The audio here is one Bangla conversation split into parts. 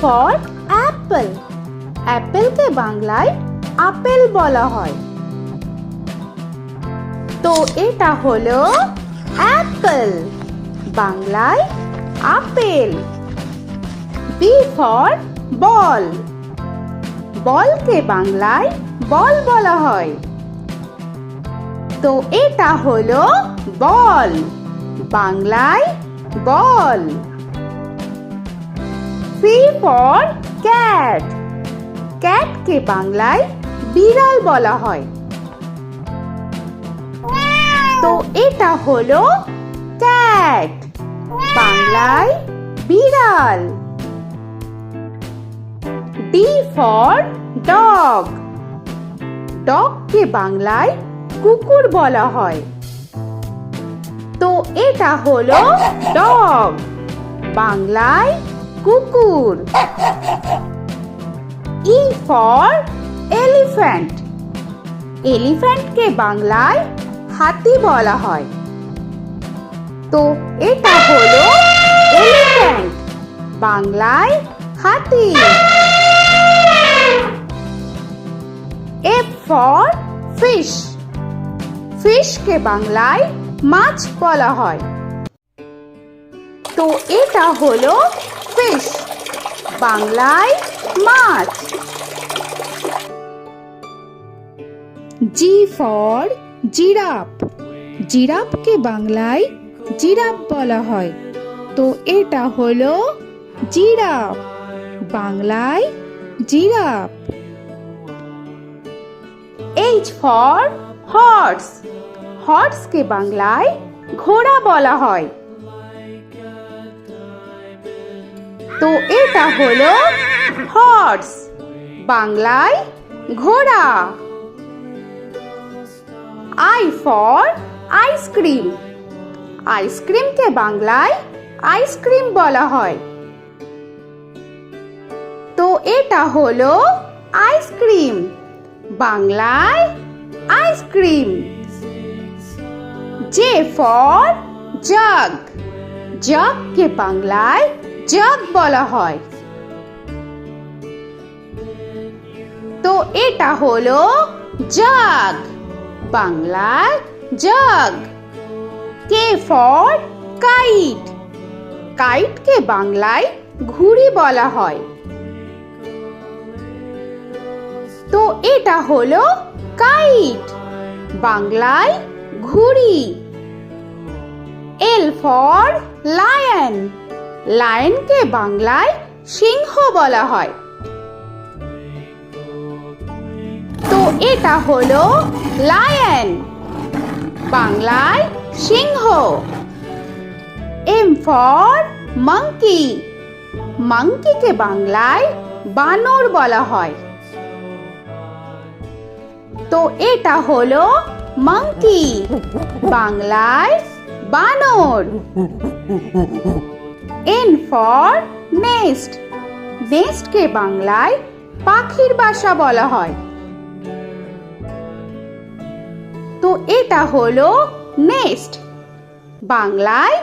For Apple. অ্যাপেলকে বাংলায় আপেল বলা হয়। তো এটা হলো অ্যাপল, বাংলায় আপেল। B for ball. বলকে বাংলায় বল বলা হয়। তো এটা হলো বল, বাংলায় বল। C for cat. ক্যাটকে বাংলায় বিড়াল বলা হয়। তো এটা হলো ক্যাট, বাংলায় বিড়াল। D for dog. ডগকে বাংলায় কুকুর বলা হয়। তো এটা হলো ডগ, বাংলায় কুকুর। E for elephant. এলিফ্যান্টকে বাংলায় হাতি বলা হয়। তো এটা হলো এলিফ্যান্ট, বাংলায় হাতি। F for fish. ফিশকে বাংলায় মাছ বলা হয়। তো এটা হলো ফিশ, বাংলায় মাছ। G for giraffe. জিরাফকে বাংলায় জিরাফ বলা হয়। তো এটা হলো জিরাফ, বাংলায় জিরাফ। H for horse. হর্সকে বাংলায় ঘোড়া বলা হয়। তো এটা হলো হর্স, বাংলায় ঘোড়া। I for ice cream. আইসক্রিমকে বাংলায় আইসক্রিম বলা হয়। তো এটা হলো আইসক্রিম, বাংলায় আইসক্রিম। J for jug. জাগকে বাংলায় জাগ বলা হয়। তো এটা হলো জাগ, বাংলায় জাগ। K for kite. কাইটকে বাংলায় ঘুড়ি বলা হয়। তো এটা হলো কাইট, বাংলায় ঘুড়ি। L for lion. লায়নকে বাংলায় সিংহ বলা হয়। তো এটা হলো লায়ন, বাংলায় সিংহ। M for monkey. মাঙ্কিকে বাংলায় বানর বলা হয়। তো এটা হলো মাঙ্কি, বাংলায় বানর। N for nest. নেস্টকে বাংলায় পাখির বাসা বলা হয়। তো এটা হলো নেস্ট, বাংলায়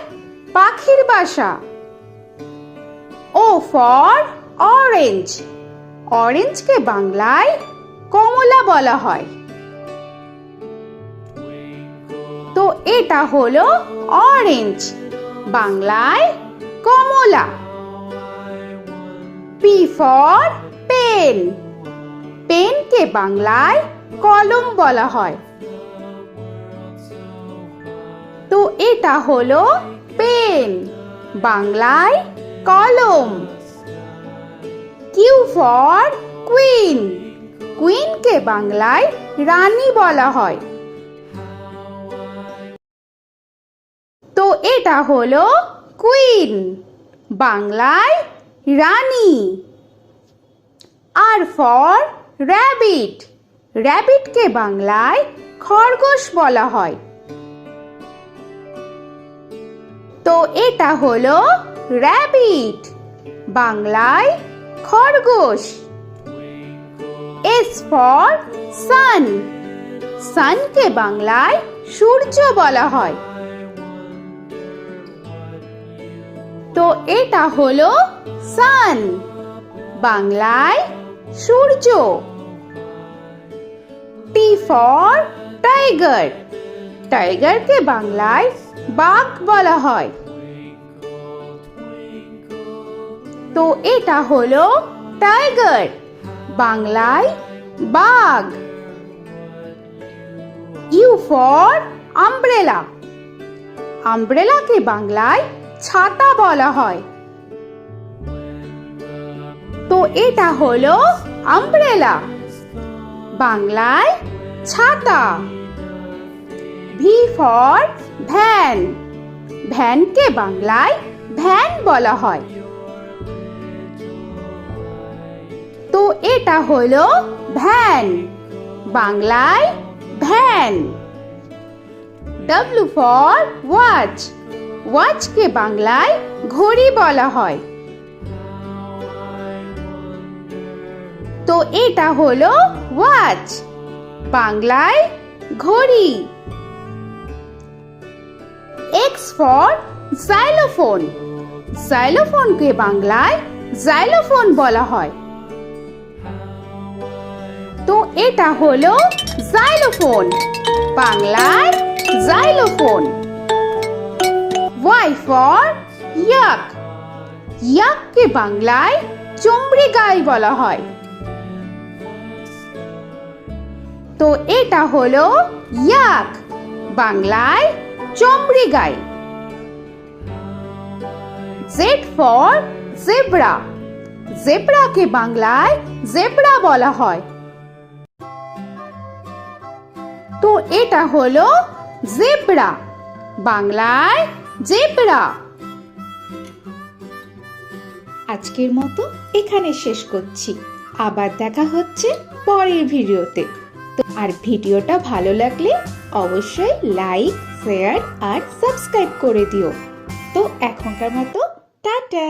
পাখির বাসা। O for orange. অরেঞ্জকে বাংলায় কমলা বলা হয়। তো এটা হলো অরেঞ্জ, বাংলায় কমলা। P for pen. পেনকে বাংলায় কলম বলা হয়। তো এটা হলো পেন, বাংলায় কলম। Q for queen. কুইনকে বাংলায় রানী বলা হয়। তো এটা হলো কুইন, বাংলায় রানী। আর ফর র‍্যাবিট। র‍্যাবিটকে বাংলায় খরগোশ বলা হয়। তো এটা হলো র‍্যাবিট, বাংলায় খরগোশ। S for sun. সানকে বাংলায় সূর্য বলা হয়। তো এটা হলো সান, বাংলায় সূর্য। টি ফর টাইগার, টাইগারকে বাংলায় বাঘ বলা হয়। তো এটা হলো টাইগার, বাংলায় বাঘ। ইউ ফর আমব্রেলা, আমব্রেলাকে বাংলায় ছাতা বলা হয়। তো এটা হলো আমব্রেলা, বাংলায় ছাতা। ভি ফর ভ্যান, ভ্যানকে বাংলায় ভ্যান বলা হয়। তো এটা হলো ভ্যান, বাংলায় ভ্যান। ডব্লিউ ফর ওয়াচ, ওয়াচকে বাংলায় ঘড়ি বলা হয়। তো এটা হলো ওয়াচ, বাংলায় ঘড়ি। এক্স ফর জাইলোফোন, জাইলোফোনকে বাংলায় জাইলোফোন বলা হয়। তো এটা হলো জাইলোফোন, বাংলায় জাইলোফোন। ওয়াই ফর ইয়াক, ইয়াককে বাংলায় চমড়ি গাই বলা হয়। তো এটা হলো ইয়াক, বাংলায় চমড়ি গাই। জেড ফর জেব্রা, জেব্রাকে বাংলায় জেব্রা বলা হয়। তো এটা হলো জেব্রা, বাংলায় জেব্রা। আজকের মতো এখানে শেষ করছি, আবার দেখা হচ্ছে পরের ভিডিওতে। তো আর ভিডিওটা ভালো লাগলে অবশ্যই লাইক, শেয়ার আর সাবস্ক্রাইব করে দিও। তো এখনকার মতো টাটা।